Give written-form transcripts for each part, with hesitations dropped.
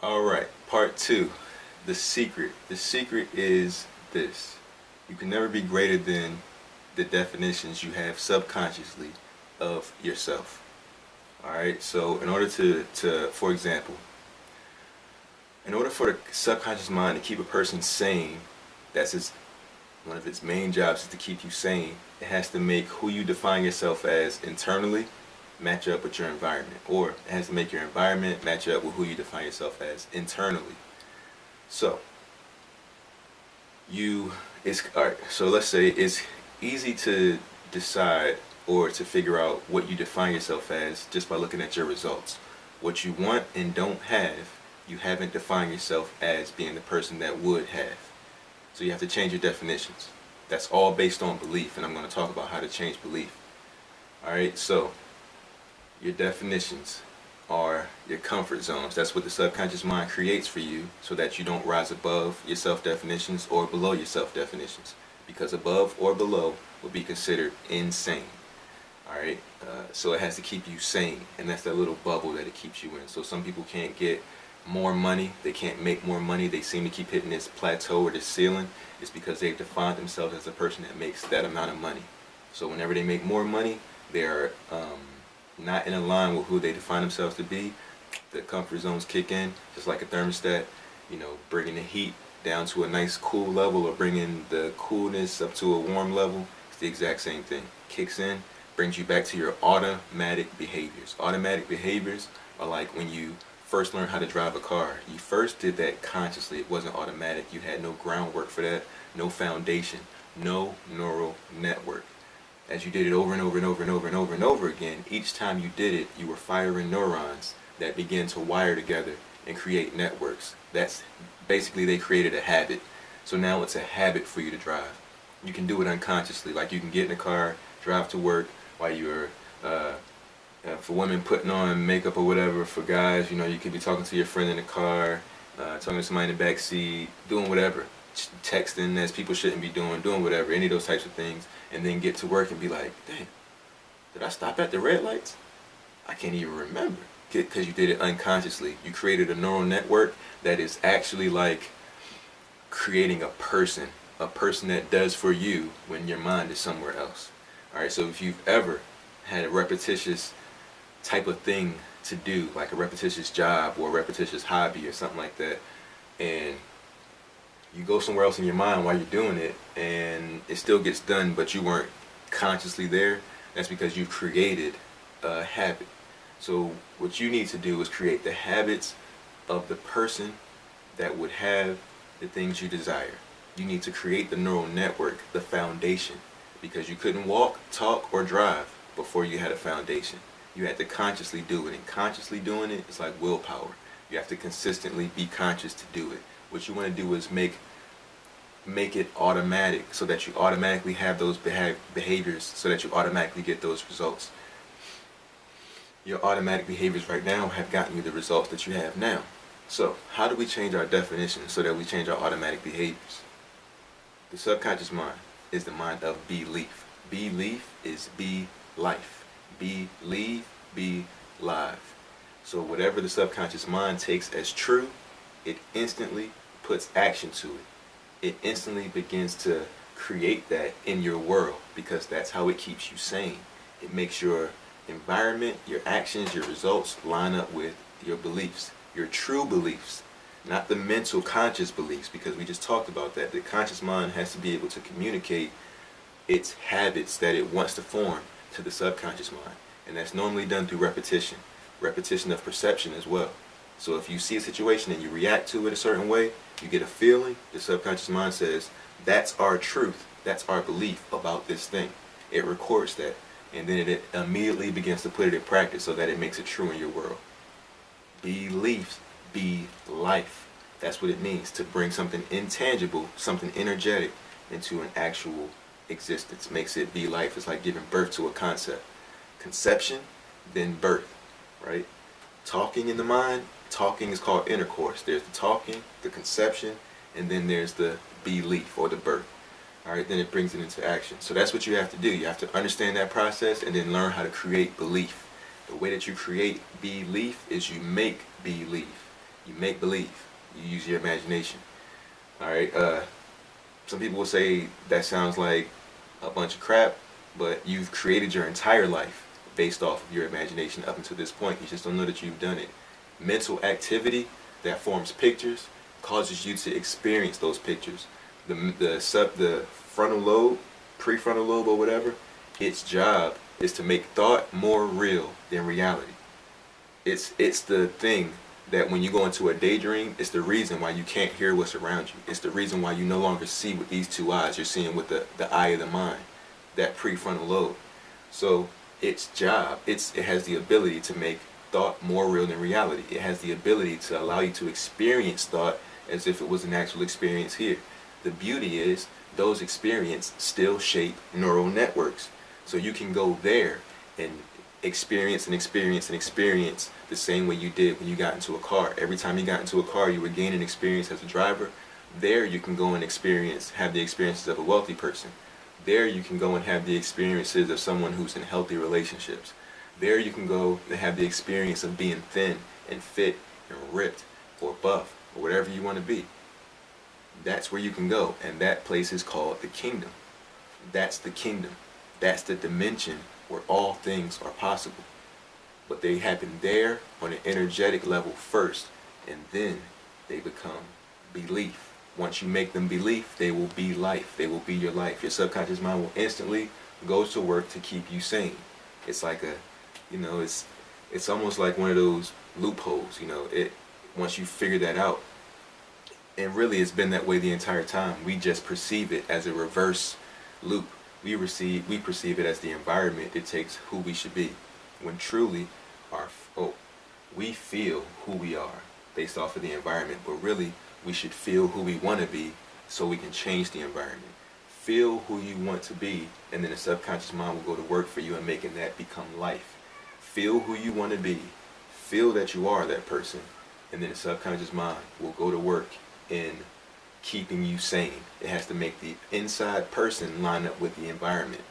Alright, part two. The secret. The secret is this. You can never be greater than the definitions you have subconsciously of yourself. Alright, so in order for example, in order for the subconscious mind to keep a person sane, one of its main jobs is to keep you sane. It has to make who you define yourself as internally match up with your environment, or it has to make your environment match up with who you define yourself as internally. So alright, so let's say it's easy to decide or to figure out what you define yourself as just by looking at your results. What you want and don't have, you haven't defined yourself as being the person that would have. So you have to change your definitions. That's all based on belief, and I'm going to talk about how to change belief. Alright, so your definitions are your comfort zones. That's what the subconscious mind creates for you so that you don't rise above your self-definitions or below your self-definitions. Because above or below would be considered insane. Alright, so it has to keep you sane, and that's that little bubble that it keeps you in. So some people can't get more money, they can't make more money, they seem to keep hitting this plateau or this ceiling. It's because they've defined themselves as a person that makes that amount of money. So whenever they make more money, they're not in line with who they define themselves to be. The comfort zones kick in, just like a thermostat, bringing the heat down to a nice cool level or bringing the coolness up to a warm level. It's the exact same thing. Kicks in, brings you back to your automatic behaviors. Automatic behaviors are like when you first learned how to drive a car. You first did that consciously. It wasn't automatic. You had no groundwork for that, no foundation, no neural network. As you did it over and over and over and over and over and over again, each time you did it, you were firing neurons that began to wire together and create networks. That's basically, they created a habit. So now it's a habit for you to drive. You can do it unconsciously. Like you can get in a car, drive to work while you're for women putting on makeup or whatever. For guys, you could be talking to your friend in the car, talking to somebody in the back seat, doing whatever, texting as people shouldn't be doing whatever, any of those types of things, and then get to work and be like, dang, did I stop at the red lights? I can't even remember, because you did it unconsciously. You created a neural network that is actually like creating a person that does for you when your mind is somewhere else. Alright, so if you've ever had a repetitious type of thing to do, like a repetitious job or a repetitious hobby or something like that, and you go somewhere else in your mind while you're doing it and it still gets done but you weren't consciously there, that's because you've created a habit. So what you need to do is create the habits of the person that would have the things you desire. You need to create the neural network, the foundation, because you couldn't walk, talk, or drive before you had a foundation. You had to consciously do it, and consciously doing it is like willpower. You have to consistently be conscious to do it. What you want to do is make it automatic, so that you automatically have those behaviors, so that you automatically get those results. Your automatic behaviors right now have gotten you the results that you have now. So how do we change our definition so that we change our automatic behaviors? The subconscious mind is the mind of belief. Belief is be life. Believe, be live. So whatever the subconscious mind takes as true, it instantly puts action to it. It instantly begins to create that in your world, because that's how it keeps you sane. It makes your environment, your actions, your results line up with your beliefs, your true beliefs, not the mental conscious beliefs, because we just talked about that. The conscious mind has to be able to communicate its habits that it wants to form to the subconscious mind, and that's normally done through repetition of perception as well. So if you see a situation and you react to it a certain way, you get a feeling, the subconscious mind says, that's our truth, that's our belief about this thing. It records that, and then it immediately begins to put it in practice so that it makes it true in your world. Beliefs be life. That's what it means, to bring something intangible, something energetic, into an actual existence. Makes it be life. It's like giving birth to a concept. Conception, then birth, right? Talking in the mind, talking is called intercourse. There's the talking, the conception, and then there's the belief, or the birth. Alright, then it brings it into action. So that's what you have to do. You have to understand that process and then learn how to create belief. The way that you create belief is you make believe. You make believe. You use your imagination. All right. Some people will say that sounds like a bunch of crap, but you've created your entire life based off of your imagination up until this point. You just don't know that you've done it. Mental activity that forms pictures causes you to experience those pictures. The frontal lobe, prefrontal lobe, or whatever, its job is to make thought more real than reality. It's the thing that when you go into a daydream, it's the reason why you can't hear what's around you. It's the reason why you no longer see with these two eyes. You're seeing with the eye of the mind, that prefrontal lobe. So its job, it has the ability to make thought more real than reality. It has the ability to allow you to experience thought as if it was an actual experience here. The beauty is those experiences still shape neural networks. So you can go there and experience and experience and experience the same way you did when you got into a car. Every time you got into a car, you were gaining experience as a driver. There you can go and have the experiences of a wealthy person. There you can go and have the experiences of someone who's in healthy relationships. There you can go and have the experience of being thin and fit and ripped or buff or whatever you want to be. That's where you can go, and that place is called the kingdom. That's the kingdom. That's the dimension where all things are possible. But they happen there on an energetic level first, and then they become belief. Once you make them belief, they will be life. They will be your life. Your subconscious mind will instantly go to work to keep you sane. It's like it's almost like one of those loopholes, once you figure that out. And really it's been that way the entire time. We just perceive it as a reverse loop. We perceive it as the environment dictates who we should be, when truly we feel who we are based off of the environment, but really we should feel who we want to be so we can change the environment. Feel who you want to be, and then the subconscious mind will go to work for you and making that become life. Feel who you want to be, feel that you are that person, and then the subconscious mind will go to work in keeping you sane. It has to make the inside person line up with the environment.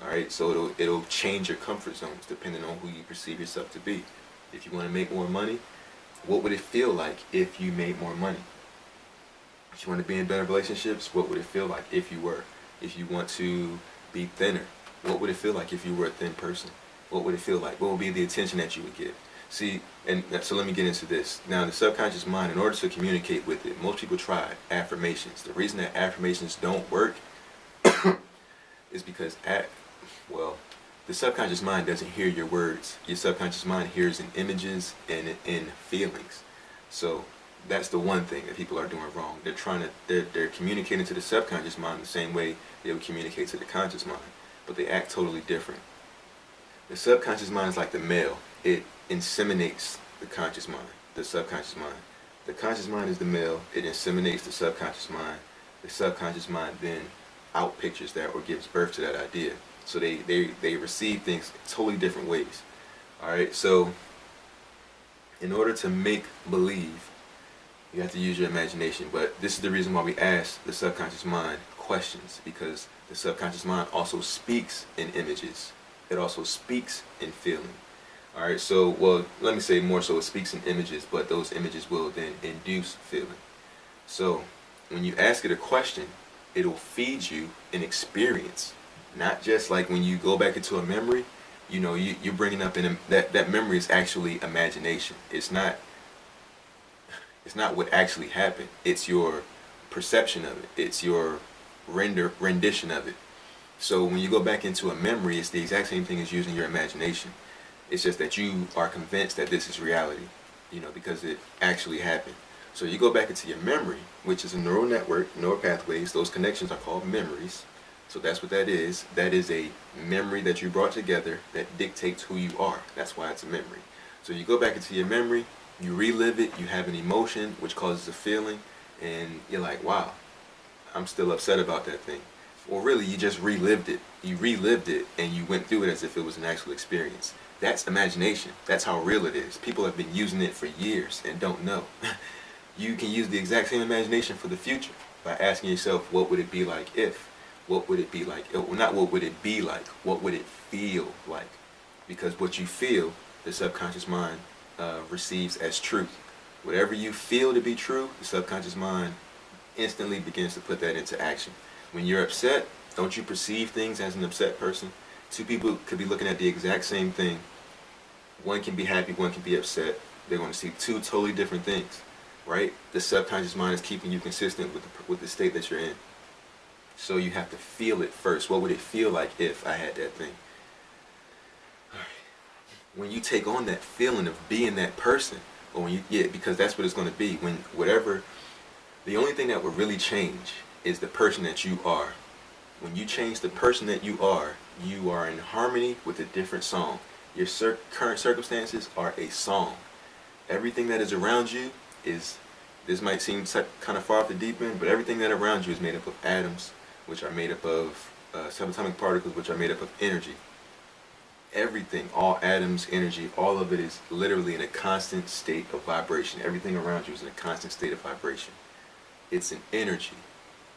Alright, so it'll change your comfort zones depending on who you perceive yourself to be. If you want to make more money, what would it feel like if you made more money? If you want to be in better relationships, what would it feel like if you were? If you want to be thinner, what would it feel like if you were a thin person? What would it feel like? What would be the attention that you would give? See, and so let me get into this. Now, the subconscious mind, in order to communicate with it, most people try affirmations. The reason that affirmations don't work is because the subconscious mind doesn't hear your words. Your subconscious mind hears in images and in feelings. So that's the one thing that people are doing wrong. They're communicating to the subconscious mind the same way they would communicate to the conscious mind, but they act totally different. The subconscious mind is like the male. It inseminates the conscious mind, the subconscious mind. The conscious mind is the male. It inseminates the subconscious mind. The subconscious mind then outpictures that or gives birth to that idea. So they receive things totally different ways. Alright, so in order to make believe, you have to use your imagination. But this is the reason why we ask the subconscious mind questions, because the subconscious mind also speaks in images. It also speaks in feeling. Alright, so, let me say more so it speaks in images, but those images will then induce feeling. So, when you ask it a question, it'll feed you an experience. Not just like when you go back into a memory, you're bringing up that memory is actually imagination. It's not what actually happened. It's your perception of it. It's your rendition of it. So when you go back into a memory, it's the exact same thing as using your imagination. It's just that you are convinced that this is reality, because it actually happened. So you go back into your memory, which is a neural network, neural pathways. Those connections are called memories. So that's what that is. That is a memory that you brought together that dictates who you are. That's why it's a memory. So you go back into your memory, you relive it, you have an emotion which causes a feeling, and you're like, wow, I'm still upset about that thing. Well, really, you just relived it. You relived it, and you went through it as if it was an actual experience. That's imagination. That's how real it is. People have been using it for years and don't know. You can use the exact same imagination for the future by asking yourself, what would it be like if? What would it be like? Well, not what would it be like. What would it feel like? Because what you feel, the subconscious mind receives as truth. Whatever you feel to be true, the subconscious mind instantly begins to put that into action. When you're upset, don't you perceive things as an upset person? Two people could be looking at the exact same thing. One can be happy, one can be upset. They're going to see two totally different things, right? The subconscious mind is keeping you consistent with the state that you're in. So you have to feel it first. What would it feel like if I had that thing? When you take on that feeling of being that person, or when you, because that's what it's going to be. When whatever, the only thing that will really change is the person that you are. When you change the person that you are in harmony with a different song. Your current circumstances are a song. Everything that is around you is, this might seem kind of far off the deep end, but everything that around you is made up of atoms, which are made up of subatomic particles, which are made up of energy. Everything, all atoms, energy, all of it is literally in a constant state of vibration. Everything around you is in a constant state of vibration. It's an energy,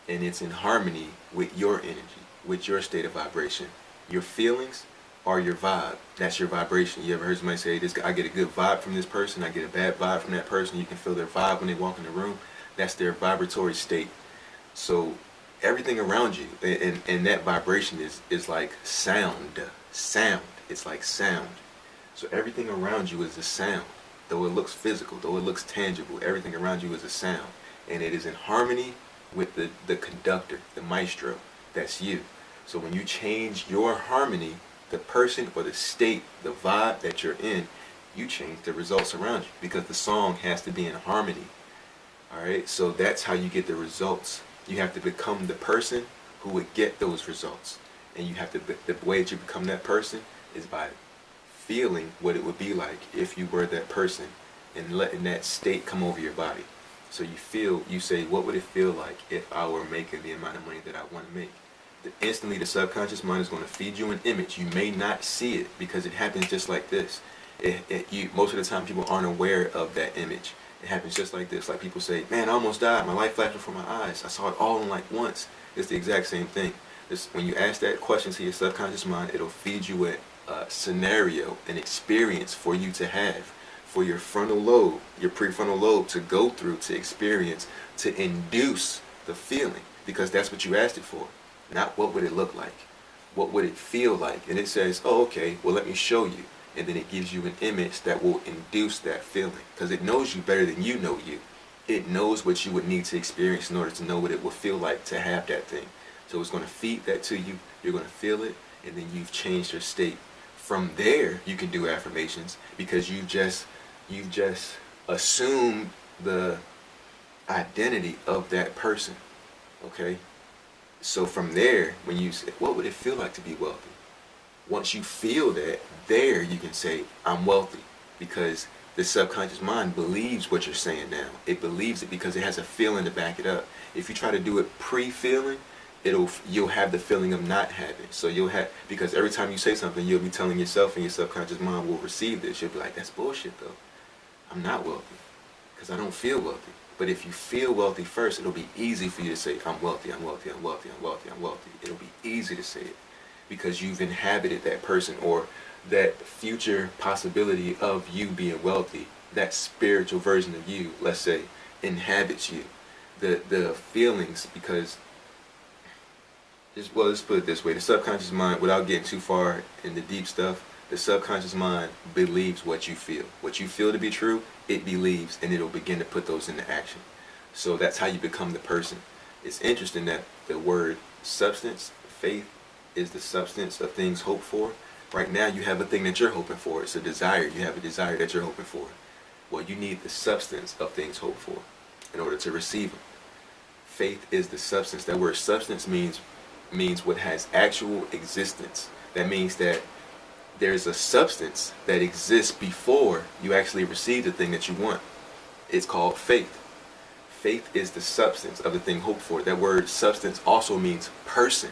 and it's in harmony with your energy, with your state of vibration. Your feelings are your vibe. That's your vibration. You ever heard somebody say, "This, I get a good vibe from this person, I get a bad vibe from that person." You can feel their vibe when they walk in the room. That's their vibratory state. So everything around you, and that vibration is like sound. It's like sound. So everything around you is a sound. Though it looks physical, though it looks tangible, everything around you is a sound. And it is in harmony with the conductor, the maestro. That's you. So when you change your harmony, the person or the state, the vibe that you're in, you change the results around you, because the song has to be in harmony. Alright, so that's how you get the results. You have to become the person who would get those results. And you have to, the way that you become that person is by feeling what it would be like if you were that person, and letting that state come over your body. So you say, what would it feel like if I were making the amount of money that I want to make? Instantly the subconscious mind is going to feed you an image. You may not see it because it happens just like this. Most of the time people aren't aware of that image. It happens just like this. Like people say, "Man, I almost died. My life flashed before my eyes. I saw it all in like once." It's the exact same thing. When you ask that question to your subconscious mind, it'll feed you a scenario, an experience for you to have, for your frontal lobe, your prefrontal lobe to go through, to experience, to induce the feeling, because that's what you asked it for. Not what would it look like, what would it feel like. And it says, "Oh, okay, well, let me show you." And then it gives you an image that will induce that feeling, because it knows you better than you know you. It knows what you would need to experience in order to know what it will feel like to have that thing. So it's going to feed that to you, you're going to feel it, and then you've changed your state. From there, you can do affirmations, because you've just assumed the identity of that person. Okay? So from there, when you say, what would it feel like to be wealthy? Once you feel that, there you can say, I'm wealthy, because the subconscious mind believes what you're saying now. It believes it because it has a feeling to back it up. If you try to do it pre-feeling, you'll have the feeling of not having. So because every time you say something, you'll be telling yourself, and your subconscious mind will receive this. You'll be like, that's bullshit though. I'm not wealthy because I don't feel wealthy. But if you feel wealthy first, it'll be easy for you to say, I'm wealthy, I'm wealthy, I'm wealthy, I'm wealthy, I'm wealthy. It'll be easy to say it because you've inhabited that person, or that future possibility of you being wealthy. That spiritual version of you, let's say, inhabits you. The feelings, because let's put it this way, the subconscious mind, without getting too far in the deep stuff, the subconscious mind believes what you feel. What you feel to be true, it believes, and it'll begin to put those into action. So that's how you become the person. It's interesting that the word substance, faith, is the substance of things hoped for. Right now you have a thing that you're hoping for. It's a desire. You have a desire that you're hoping for. Well, you need the substance of things hoped for in order to receive them. Faith is the substance. That word substance means what has actual existence. That means that there's a substance that exists before you actually receive the thing that you want. It's called faith. Faith is the substance of the thing hoped for. That word substance also means person.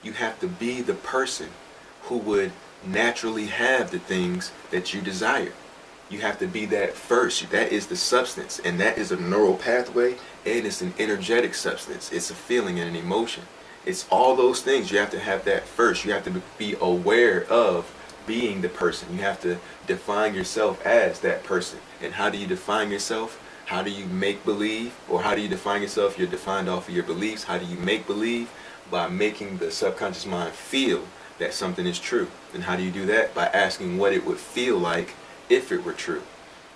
You have to be the person who would naturally have the things that you desire. You have to be that first. That is the substance, and that is a neural pathway, and it's an energetic substance. It's a feeling and an emotion. It's all those things. You have to have that first. You have to be aware of being the person. You have to define yourself as that person. And how do you define yourself? How do you make believe? Or how do you define yourself? You're defined off of your beliefs. How do you make believe? By making the subconscious mind feel that something is true. And how do you do that? By asking what it would feel like if it were true.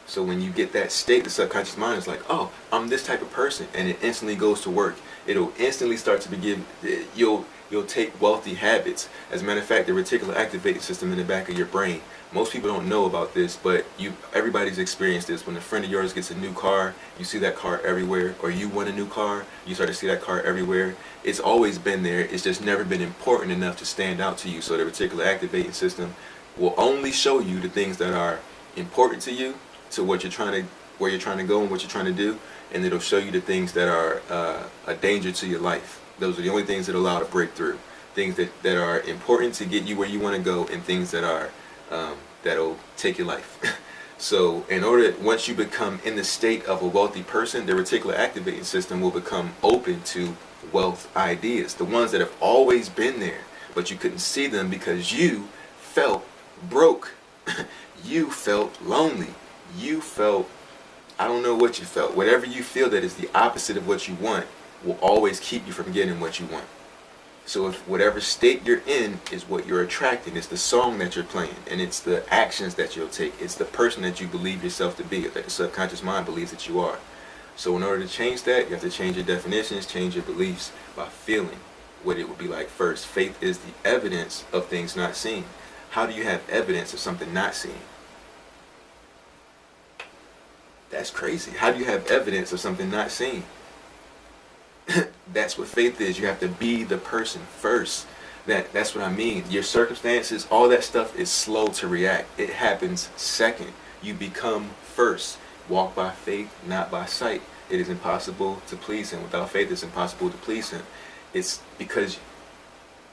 So when you get that state, the subconscious mind is like, oh, I'm this type of person, and it instantly goes to work. It'll instantly start to begin, you'll take wealthy habits. As a matter of fact, the reticular activating system in the back of your brain, most people don't know about this, but everybody's experienced this. When a friend of yours gets a new car, you see that car everywhere, or you want a new car, you start to see that car everywhere. It's always been there, it's just never been important enough to stand out to you. So the reticular activating system will only show you the things that are important to you, to what you're trying to, where you're trying to go and what you're trying to do, and it'll show you the things that are a danger to your life. Those are the only things that allow to break through. Things that are important to get you where you want to go, and things that are that'll take your life. So in order, once you become in the state of a wealthy person, the reticular activating system will become open to wealth ideas, the ones that have always been there, but you couldn't see them because you felt broke. You felt lonely. You felt, I don't know what you felt. Whatever you feel that is the opposite of what you want will always keep you from getting what you want. So if whatever state you're in is what you're attracting, it's the song that you're playing, and it's the actions that you'll take, it's the person that you believe yourself to be, that the subconscious mind believes that you are. So in order to change that, you have to change your definitions, change your beliefs by feeling what it would be like first. Faith is the evidence of things not seen. How do you have evidence of something not seen? That's crazy. How do you have evidence of something not seen? That's what faith is. You have to be the person first. That's what I mean. Your circumstances, all that stuff is slow to react. It happens second. You become first. Walk by faith, not by sight. It is impossible to please Him. Without faith, it's impossible to please Him. It's because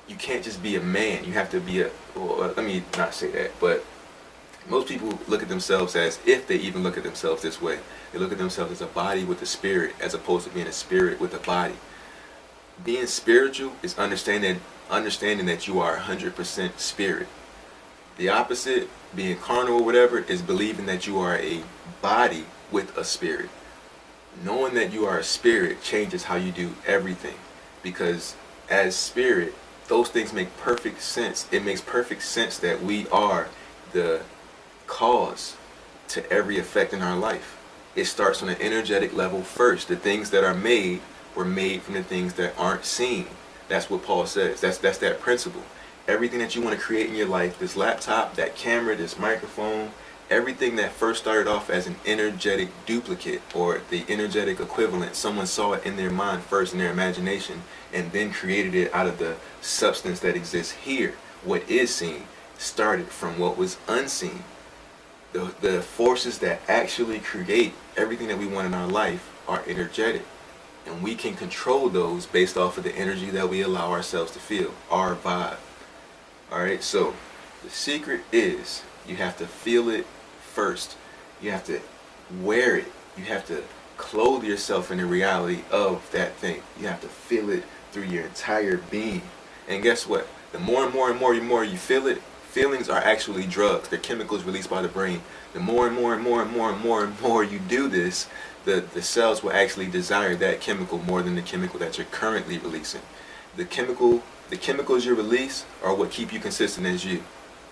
you can't just be a man. You have to be well, let me not say that, but most people look at themselves as, if they even look at themselves this way, they look at themselves as a body with a spirit, as opposed to being a spirit with a body. Being spiritual is understanding that you are 100% spirit. The opposite, being carnal or whatever, is believing that you are a body with a spirit. Knowing that you are a spirit changes how you do everything, because as spirit, those things make perfect sense. It makes perfect sense that we are the cause to every effect in our life. It starts on an energetic level first. The things that are made were made from the things that aren't seen. That's what Paul says. That's that principle. Everything that you want to create in your life, this laptop, that camera, this microphone, everything that first started off as an energetic duplicate or the energetic equivalent, someone saw it in their mind first, in their imagination, and then created it out of the substance that exists here. What is seen started from what was unseen. The forces that actually create everything that we want in our life are energetic, and we can control those based off of the energy that we allow ourselves to feel, our vibe. Alright, so the secret is you have to feel it first. You have to wear it. You have to clothe yourself in the reality of that thing. You have to feel it through your entire being. And guess what? The more and more you feel it, feelings are actually drugs. They're chemicals released by the brain. The more and more you do this, the cells will actually desire that chemical more than the chemical that you're currently releasing. The chemicals you release are what keep you consistent as you.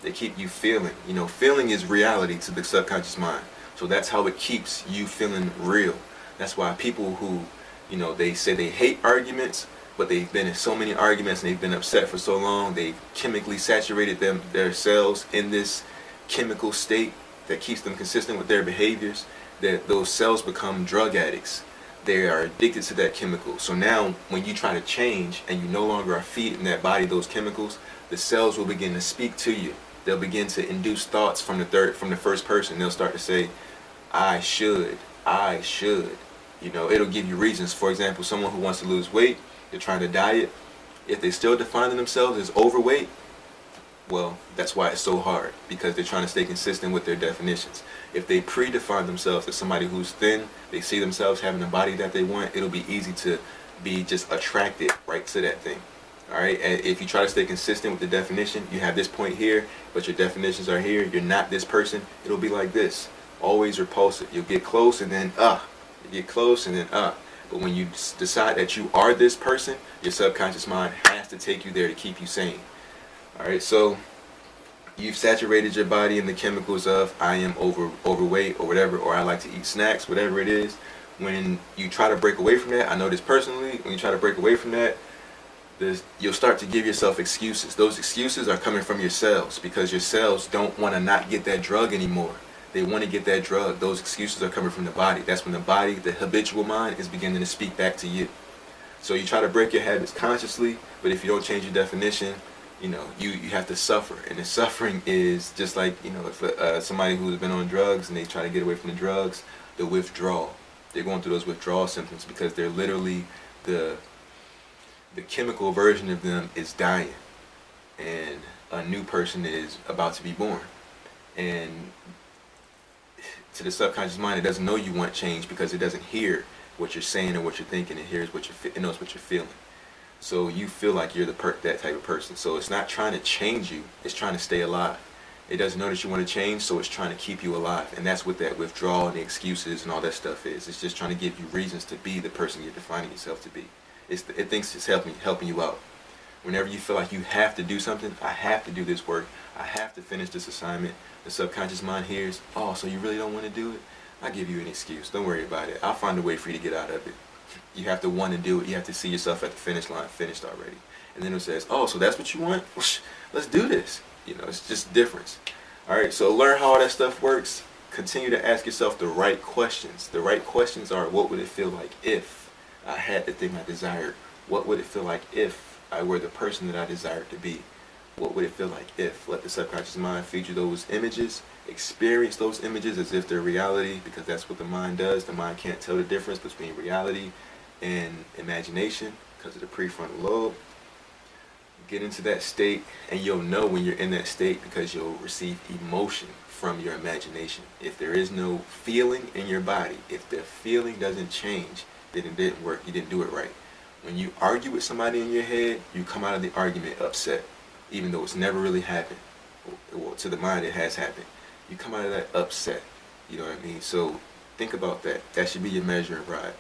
They keep you feeling. You know, feeling is reality to the subconscious mind. So that's how it keeps you feeling real. That's why people who, you know, they say they hate arguments, but they've been in so many arguments and they've been upset for so long, they've chemically saturated their cells in this chemical state that keeps them consistent with their behaviors, that those cells become drug addicts. They are addicted to that chemical. So now when you try to change and you no longer are feeding that body those chemicals, the cells will begin to speak to you. They'll begin to induce thoughts from the first person. They'll start to say, I should. You know, it'll give you reasons. For example, someone who wants to lose weight, they're trying to diet. If they still define themselves as overweight, well, that's why it's so hard, because they're trying to stay consistent with their definitions. If they predefine themselves as somebody who's thin, they see themselves having the body that they want, it'll be easy to be just attracted right to that thing. Alright, and if you try to stay consistent with the definition, you have this point here, but your definitions are here, you're not this person, it'll be like this. Always repulsive. You'll get close and then You get close and then But when you decide that you are this person, your subconscious mind has to take you there to keep you sane. Alright, so you've saturated your body in the chemicals of I am overweight or whatever, or I like to eat snacks, whatever it is. When you try to break away from that, I know this personally, when you try to break away from that, you'll start to give yourself excuses. Those excuses are coming from your cells because your cells don't want to not get that drug anymore. They want to get that drug. Those excuses are coming from the body. That's when the body, the habitual mind, is beginning to speak back to you. So you try to break your habits consciously, but if you don't change your definition, you have to suffer. And the suffering is just like, if somebody who's been on drugs and they try to get away from the drugs, the withdrawal. They're going through those withdrawal symptoms because they're literally the chemical version of them is dying, and a new person is about to be born. And to the subconscious mind, it doesn't know you want change because it doesn't hear what you're saying or what you're thinking. It hears it knows what you're feeling. So you feel like you're that type of person. So it's not trying to change you; it's trying to stay alive. It doesn't know that you want to change, so it's trying to keep you alive. And that's what that withdrawal and the excuses and all that stuff is. It's just trying to give you reasons to be the person you're defining yourself to be. It thinks it's helping you out. Whenever you feel like you have to do something, I have to do this work, I have to finish this assignment, the subconscious mind hears, oh, so you really don't want to do it? I'll give you an excuse. Don't worry about it. I'll find a way for you to get out of it. You have to want to do it. You have to see yourself at the finish line, finished already. And then it says, oh, so that's what you want? Let's do this. It's just difference. All right, so learn how all that stuff works. Continue to ask yourself the right questions. The right questions are, what would it feel like if I had the thing I desired? What would it feel like if I were the person that I desired to be? What would it feel like if? Let the subconscious mind feed you those images. Experience those images as if they're reality, because that's what the mind does. The mind can't tell the difference between reality and imagination because of the prefrontal lobe. Get into that state, and you'll know when you're in that state because you'll receive emotion from your imagination. If there is no feeling in your body, if the feeling doesn't change, then it didn't work. You didn't do it right. When you argue with somebody in your head, you come out of the argument upset, even though it's never really happened. Well, to the mind, it has happened. You come out of that upset. You know what I mean? So think about that. That should be your measuring rod.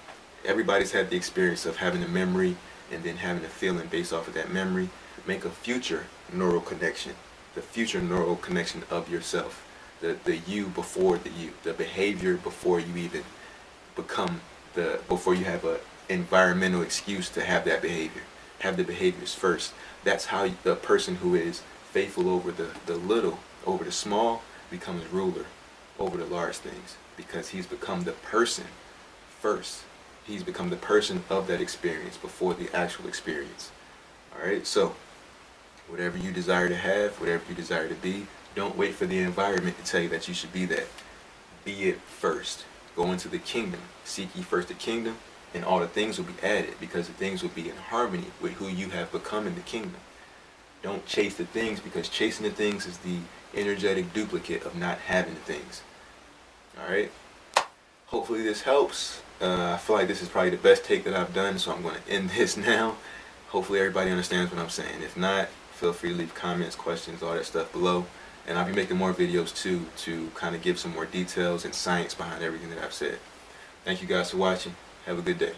Everybody's had the experience of having a memory and then having a feeling based off of that memory. Make a future neural connection, the future neural connection of yourself, the you before the you, the behavior before you even before you have a environmental excuse to have that behavior. Have the behaviors first. That's how the person who is faithful over the little, over the small, becomes ruler over the large things, because he's become the person first. He's become the person of that experience before the actual experience. Alright, so whatever you desire to have, whatever you desire to be, don't wait for the environment to tell you that you should be that. Be it first. Go into the kingdom. Seek ye first the kingdom, and all the things will be added, because the things will be in harmony with who you have become in the kingdom. Don't chase the things, because chasing the things is the energetic duplicate of not having the things. Alright? Hopefully this helps. I feel like this is probably the best take that I've done, so I'm going to end this now. Hopefully everybody understands what I'm saying. If not, feel free to leave comments, questions, all that stuff below. And I'll be making more videos too, to kind of give some more details and science behind everything that I've said. Thank you guys for watching. Have a good day.